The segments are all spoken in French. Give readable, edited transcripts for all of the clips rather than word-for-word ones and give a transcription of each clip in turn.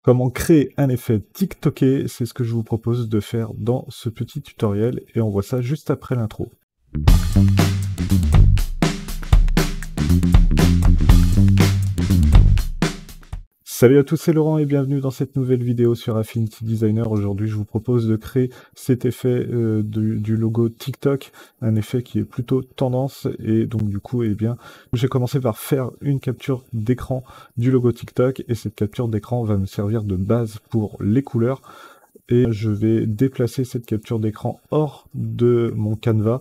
Comment créer un effet TikToké, c'est ce que je vous propose de faire dans ce petit tutoriel et on voit ça juste après l'intro. Salut à tous, c'est Laurent et bienvenue dans cette nouvelle vidéo sur Affinity Designer. Aujourd'hui, je vous propose de créer cet effet du logo TikTok, un effet qui est plutôt tendance et donc du coup, j'ai commencé par faire une capture d'écran du logo TikTok et cette capture d'écran va me servir de base pour les couleurs et je vais déplacer cette capture d'écran hors de mon canevas.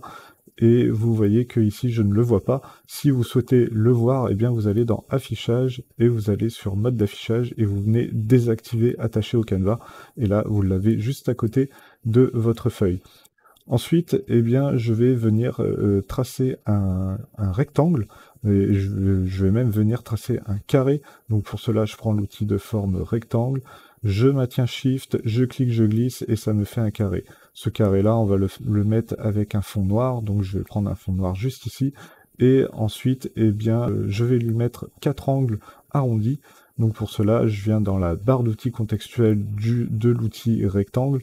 Et vous voyez que ici je ne le vois pas. Si vous souhaitez le voir, eh bien vous allez dans affichage et vous allez sur mode d'affichage et vous venez désactiver attaché au canevas et là vous l'avez juste à côté de votre feuille. Ensuite, eh bien je vais venir tracer un rectangle et je vais même venir tracer un carré. Donc pour cela je prends l'outil de forme rectangle, je maintiens Shift, je clique, je glisse et ça me fait un carré. Ce carré-là, on va le mettre avec un fond noir, donc je vais prendre un fond noir juste ici. Et ensuite, eh bien, je vais lui mettre 4 angles arrondis. Donc pour cela, je viens dans la barre d'outils contextuelle de l'outil rectangle.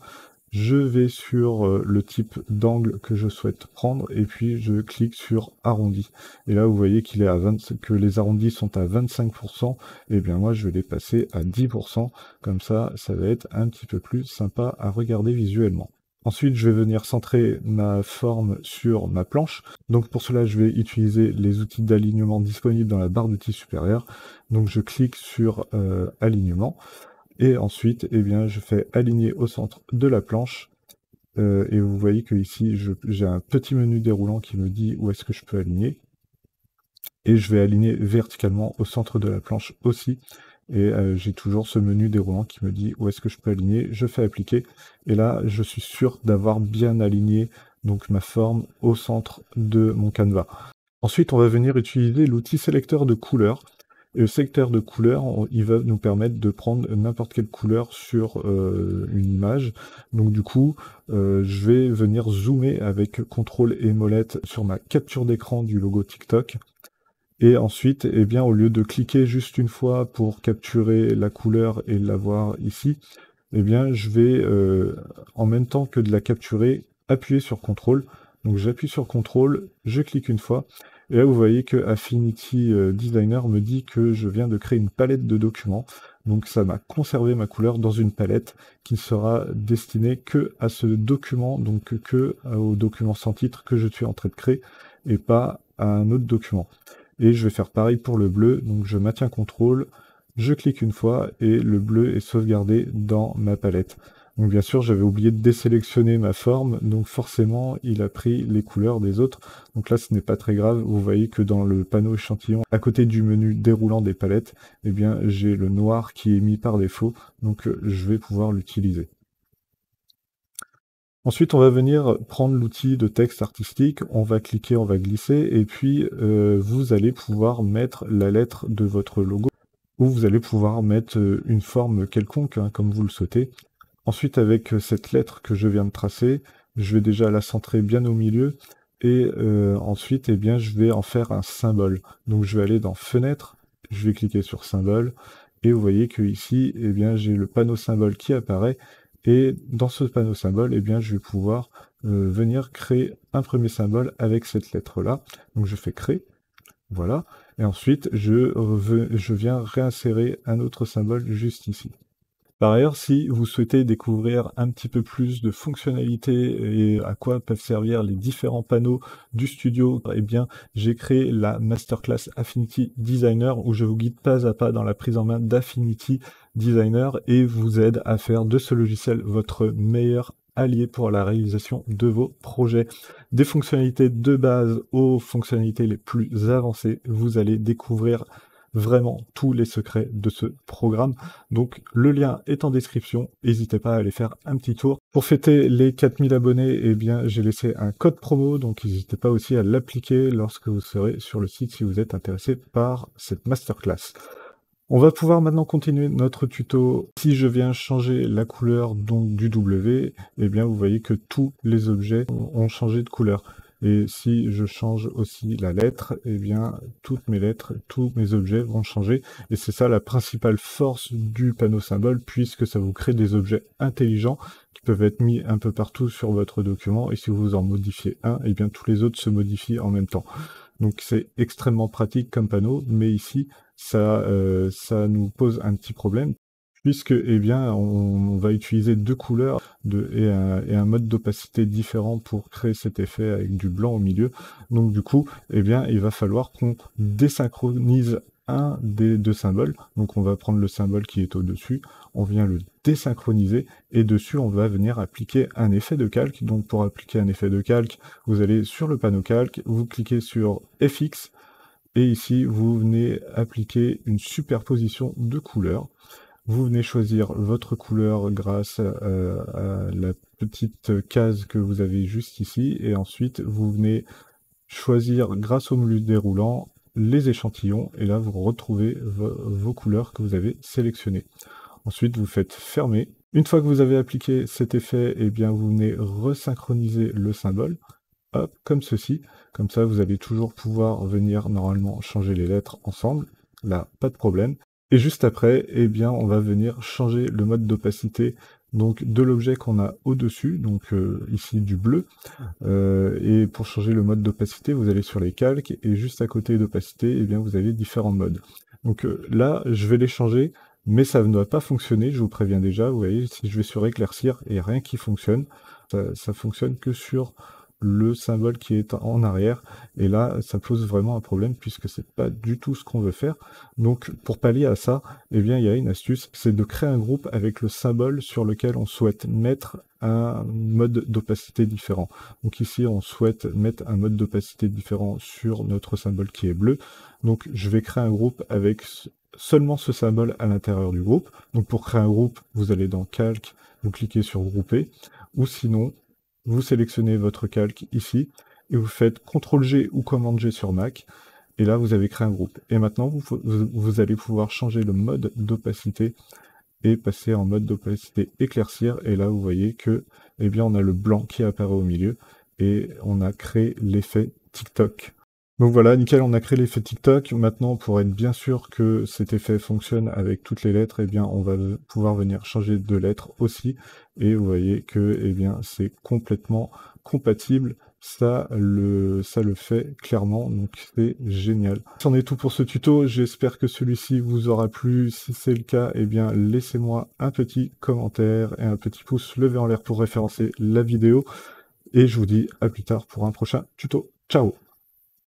Je vais sur le type d'angle que je souhaite prendre et puis je clique sur arrondi. Et là vous voyez qu'il est que les arrondis sont à 25%, et bien moi je vais les passer à 10%, comme ça va être un petit peu plus sympa à regarder visuellement. Ensuite, je vais venir centrer ma forme sur ma planche. Donc pour cela, je vais utiliser les outils d'alignement disponibles dans la barre d'outils supérieure. Donc je clique sur alignement. Et ensuite, eh bien, je fais aligner au centre de la planche. Et vous voyez que ici, j'ai un petit menu déroulant qui me dit où est-ce que je peux aligner. Et je vais aligner verticalement au centre de la planche aussi. Et j'ai toujours ce menu déroulant qui me dit où est-ce que je peux aligner. Je fais appliquer. Et là, je suis sûr d'avoir bien aligné donc ma forme au centre de mon canevas. Ensuite, on va venir utiliser l'outil sélecteur de couleurs. Et le sélecteur de couleurs, il va nous permettre de prendre n'importe quelle couleur sur une image. Donc du coup, je vais venir zoomer avec CTRL et molette sur ma capture d'écran du logo TikTok. Et ensuite, eh bien, au lieu de cliquer juste une fois pour capturer la couleur et l'avoir ici, eh bien, je vais, en même temps que de la capturer, appuyer sur CTRL. Donc j'appuie sur CTRL, je clique une fois, et là vous voyez que Affinity Designer me dit que je viens de créer une palette de documents. Donc ça m'a conservé ma couleur dans une palette qui ne sera destinée que à ce document, donc que au document sans titre que je suis en train de créer, et pas à un autre document. Et je vais faire pareil pour le bleu, donc je maintiens CTRL, je clique une fois et le bleu est sauvegardé dans ma palette. Donc bien sûr, j'avais oublié de désélectionner ma forme, donc forcément, il a pris les couleurs des autres. Donc là, ce n'est pas très grave. Vous voyez que dans le panneau échantillon, à côté du menu déroulant des palettes, eh bien, j'ai le noir qui est mis par défaut, donc je vais pouvoir l'utiliser. Ensuite, on va venir prendre l'outil de texte artistique, on va cliquer, on va glisser, et puis vous allez pouvoir mettre la lettre de votre logo, ou vous allez pouvoir mettre une forme quelconque, hein, comme vous le souhaitez. Ensuite, avec cette lettre que je viens de tracer, je vais déjà la centrer bien au milieu, et ensuite, eh bien, je vais en faire un symbole. Donc je vais aller dans Fenêtre, je vais cliquer sur Symbole, et vous voyez que ici, eh bien, j'ai le panneau symbole qui apparaît, et dans ce panneau symbole, eh bien, je vais pouvoir venir créer un premier symbole avec cette lettre-là. Donc je fais Créer, voilà, et ensuite je viens réinsérer un autre symbole juste ici. Par ailleurs, si vous souhaitez découvrir un petit peu plus de fonctionnalités et à quoi peuvent servir les différents panneaux du studio, eh bien, j'ai créé la masterclass Affinity Designer où je vous guide pas à pas dans la prise en main d'Affinity Designer et vous aide à faire de ce logiciel votre meilleur allié pour la réalisation de vos projets. Des fonctionnalités de base aux fonctionnalités les plus avancées, vous allez découvrir vraiment tous les secrets de ce programme. Donc le lien est en description, n'hésitez pas à aller faire un petit tour. Pour fêter les 4000 abonnés, eh bien j'ai laissé un code promo, donc n'hésitez pas aussi à l'appliquer lorsque vous serez sur le site si vous êtes intéressé par cette masterclass. On va pouvoir maintenant continuer notre tuto. Si je viens changer la couleur donc du W, eh bien vous voyez que tous les objets ont changé de couleur. Et si je change aussi la lettre, eh bien, toutes mes lettres, tous mes objets vont changer. Et c'est ça la principale force du panneau symbole, puisque ça vous crée des objets intelligents qui peuvent être mis un peu partout sur votre document. Et si vous en modifiez un, eh bien, tous les autres se modifient en même temps. Donc c'est extrêmement pratique comme panneau, mais ici, ça nous pose un petit problème, puisque eh bien, on va utiliser deux couleurs et un mode d'opacité différent pour créer cet effet avec du blanc au milieu. Donc du coup, eh bien, il va falloir qu'on désynchronise un des deux symboles. Donc on va prendre le symbole qui est au-dessus, on vient le désynchroniser, et dessus on va venir appliquer un effet de calque. Donc pour appliquer un effet de calque, vous allez sur le panneau calque, vous cliquez sur FX, et ici vous venez appliquer une superposition de couleurs. Vous venez choisir votre couleur grâce à la petite case que vous avez juste ici, et ensuite vous venez choisir grâce au menu déroulant les échantillons, et là vous retrouvez vos couleurs que vous avez sélectionnées. Ensuite vous faites fermer. Une fois que vous avez appliqué cet effet, eh bien vous venez resynchroniser le symbole, hop, comme ceci. Comme ça vous allez toujours pouvoir venir normalement changer les lettres ensemble, là pas de problème. Et juste après, eh bien, on va venir changer le mode d'opacité donc de l'objet qu'on a au-dessus, donc ici du bleu. Et pour changer le mode d'opacité, vous allez sur les calques, et juste à côté d'opacité, eh bien, vous avez différents modes. Donc là, je vais les changer, mais ça ne va pas fonctionner, je vous préviens déjà. Vous voyez, si je vais sur éclaircir, il n'y a rien qui fonctionne. Ça fonctionne que sur le symbole qui est en arrière, et là ça pose vraiment un problème puisque c'est pas du tout ce qu'on veut faire. Donc pour pallier à ça, eh bien il y a une astuce, c'est de créer un groupe avec le symbole sur lequel on souhaite mettre un mode d'opacité différent. Donc ici on souhaite mettre un mode d'opacité différent sur notre symbole qui est bleu, donc je vais créer un groupe avec seulement ce symbole à l'intérieur du groupe. Donc pour créer un groupe, vous allez dans calque, vous cliquez sur grouper, ou sinon vous sélectionnez votre calque ici, et vous faites CTRL-G ou Command-G sur Mac, et là vous avez créé un groupe. Et maintenant vous allez pouvoir changer le mode d'opacité et passer en mode d'opacité éclaircir, et là vous voyez que eh bien, on a le blanc qui apparaît au milieu, et on a créé l'effet TikTok. Donc voilà, nickel, on a créé l'effet TikTok. Maintenant, pour être bien sûr que cet effet fonctionne avec toutes les lettres, eh bien, on va pouvoir venir changer de lettres aussi. Et vous voyez que, eh bien, c'est complètement compatible. Ça le fait clairement, donc c'est génial. C'en est tout pour ce tuto, j'espère que celui-ci vous aura plu. Si c'est le cas, eh bien, laissez-moi un petit commentaire et un petit pouce levé en l'air pour référencer la vidéo. Et je vous dis à plus tard pour un prochain tuto. Ciao!